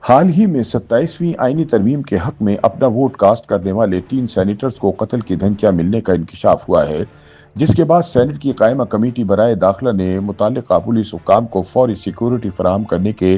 حال ہی میں 27ویں آئینی ترمیم کے حق میں اپنا ووٹ کاسٹ کرنے والے 3 سینیٹرز کو قتل کی دھمکیاں ملنے کا انکشاف ہوا ہے، جس کے بعد سینٹ کی قائمہ کمیٹی برائے داخلہ نے متعلقہ پولیس حکام کو فوری سیکورٹی فراہم کرنے کے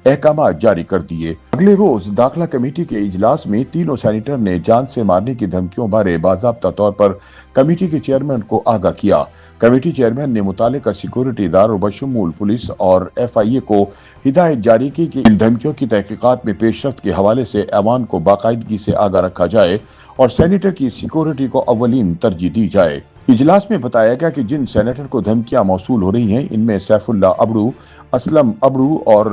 احکامات جاری کر دیے۔ اگلے روز داخلہ کمیٹی کے اجلاس میں تینوں سینیٹر نے جان سے مارنے کی دھمکیوں بارے باضابطہ طور پر کمیٹی کے چیئرمین کو آگاہ کیا۔ کمیٹی چیئرمین نے متعلقہ سیکورٹی اداروں بشمول پولیس اور ایف آئی اے کو ہدایت جاری کی کہ ان دھمکیوں کی تحقیقات میں پیش رفت کے حوالے سے ایوان کو باقاعدگی سے آگاہ رکھا جائے اور سینیٹر کی سیکورٹی کو اولین ترجیح دی جائے۔ اجلاس میں بتایا گیا کہ جن سینیٹر کو دھمکیاں موصول ہو رہی ہیں، ان میں سیف اللہ ابڑو، اسلم ابڑو اور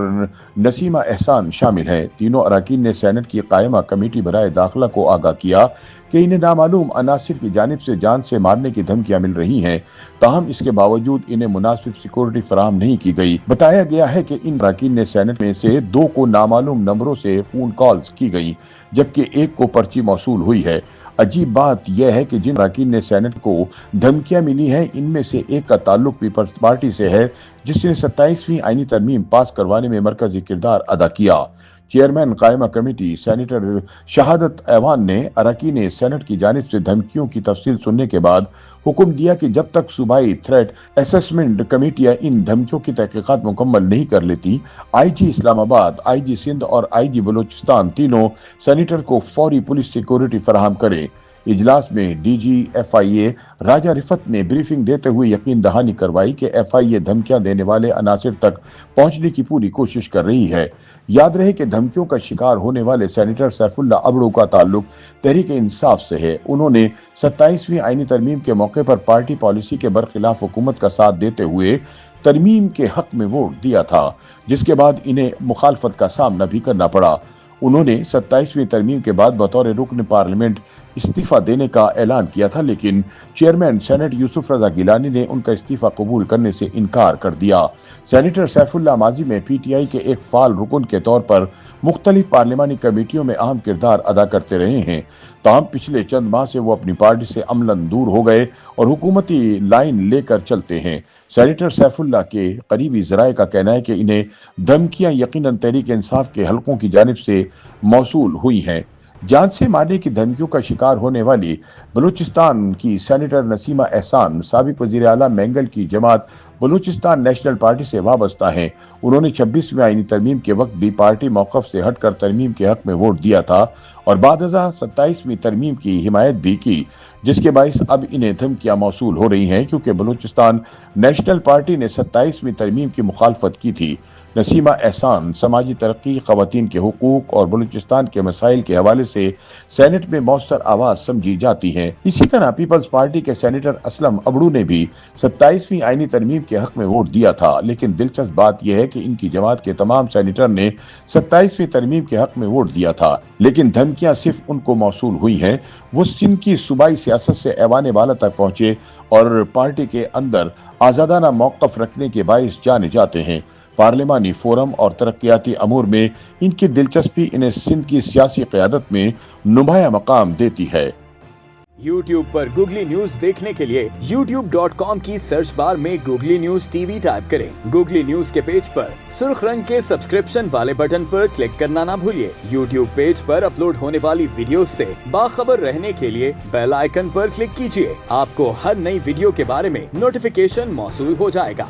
نسیمہ احسان شامل ہیں۔ تینوں اراکین نے سینٹ کی قائمہ کمیٹی برائے داخلہ کو آگاہ کیا کہ انہیں نامعلوم عناصر کی جانب سے جان سے مارنے کی دھمکیاں مل رہی ہیں، تاہم اس کے باوجود انہیں مناسب سیکورٹی فراہم نہیں کی گئی۔ بتایا گیا ہے کہ ان اراکین نے سینٹ میں سے 2 کو نامعلوم نمبروں سے فون کالز کی گئی، جبکہ 1 کو پرچی موصول ہوئی ہے۔ عجیب بات یہ ہے کہ جن اراکین نے سینٹ کو دھمکیاں ملی ہیں، ان میں سے ایک کا تعلق پیپلز پارٹی سے ہے، جس نے 27ویں آئینی ترمیم پاس کروانے میں مرکزی کردار ادا کیا۔ چیئرمین قائمہ کمیٹی سینیٹر شہادت ایوان نے اراکین سینٹ کی جانب سے دھمکیوں کی تفصیل سننے کے بعد حکم دیا کہ جب تک صوبائی تھریٹ اسسمنٹ کمیٹیاں ان دھمکیوں کی تحقیقات مکمل نہیں کر لیتی، آئی جی اسلام آباد، آئی جی سندھ اور آئی جی بلوچستان تینوں سینیٹر کو فوری پولیس سیکورٹی فراہم کرے۔ اجلاس میں ڈی جی ایف آئی اے راجہ رفت نے بریفنگ دیتے ہوئے یقین دہانی کروائی کہ ایف آئی اے دھمکیاں دینے والے عناصر تک پہنچنے کی پوری کوشش کر رہی ہے۔ یاد رہے کہ دھمکیوں کا شکار ہونے والے سینیٹر سیف اللہ ابڑو کا تعلق تحریک انصاف سے ہے۔ انہوں نے 27ویں آئینی ترمیم کے موقع پر پارٹی پالیسی کے برخلاف حکومت کا ساتھ دیتے ہوئے ترمیم کے حق میں ووٹ دیا تھا، جس کے بعد انہیں مخالفت کا سامنا بھی کرنا پڑا۔ انہوں نے 27ویں ترمیم کے بعد بطور رکن پارلیمنٹ استعفیٰ دینے کا اعلان کیا تھا، لیکن چیئرمین سینٹ یوسف رضا گیلانی نے ان کا استعفیٰ قبول کرنے سے انکار کر دیا۔ سینیٹر سیف اللہ ماضی میں پی ٹی آئی کے ایک فعال رکن کے طور پر مختلف پارلیمانی کمیٹیوں میں اہم کردار ادا کرتے رہے ہیں، تاہم پچھلے چند ماہ سے وہ اپنی پارٹی سے عملاً دور ہو گئے اور حکومتی لائن لے کر چلتے ہیں۔ سینیٹر سیف اللہ کے قریبی ذرائع کا کہنا ہے کہ انہیں دھمکیاں یقیناً تحریک انصاف کے حلقوں کی جانب سے موصول ہوئی ہیں۔ جان سے مارنے کی دھمکیوں کا شکار ہونے والی بلوچستان کی سینیٹر نسیمہ احسان سابق وزیر اعلیٰ مینگل کی جماعت بلوچستان نیشنل پارٹی سے وابستہ ہیں۔ انہوں نے 26ویں آئینی ترمیم کے وقت بھی پارٹی موقف سے ہٹ کر ترمیم کے حق میں ووٹ دیا تھا اور بعد ازاں 27ویں ترمیم کی حمایت بھی کی، جس کے باعث اب انہیں دھمکیاں موصول ہو رہی ہیں کیونکہ بلوچستان نیشنل پارٹی نے 27ویں ترمیم کی مخالفت کی تھی۔ نسیمہ احسان سماجی ترقی، خواتین کے حقوق اور بلوچستان کے مسائل کے حوالے سے سینٹ میں مؤثر آواز سمجھی جاتی ہیں۔ اسی طرح پیپلز پارٹی کے سینیٹر اسلم ابڑو نے بھی 27ویں آئینی ترمیم کے حق میں ووٹ دیا تھا، لیکن دلچسپ بات یہ ہے کہ ان کی جماعت کے تمام سینیٹر نے 27ویں ترمیم کے حق میں ووٹ دیا تھا، لیکن دھمکیاں صرف ان کو موصول ہوئی ہیں۔ وہ سندھ کی صوبائی سیاست سے ایوان بالا تک پہنچے اور پارٹی کے اندر آزادانہ موقف رکھنے کے باعث جانے جاتے ہیں۔ پارلیمانی فورم اور ترقیاتی امور میں ان کی دلچسپی انہیں سندھ کی سیاسی قیادت میں نمایاں مقام دیتی ہے۔ یوٹیوب پر گوگلی نیوز دیکھنے کے لیے youtube.com کی سرچ بار میں googly news T V type کریں۔ گوگلی نیوز کے پیج پر سرخ رنگ کے سبسکرپشن والے بٹن پر کلک کرنا نہ بھولیے۔ یوٹیوب پیج پر اپلوڈ ہونے والی ویڈیوز سے باخبر رہنے کے لیے بیل آئیکن پر کلک کیجیے۔ آپ کو ہر نئی ویڈیو کے بارے میں نوٹیفیکیشن موصول ہو جائے گا۔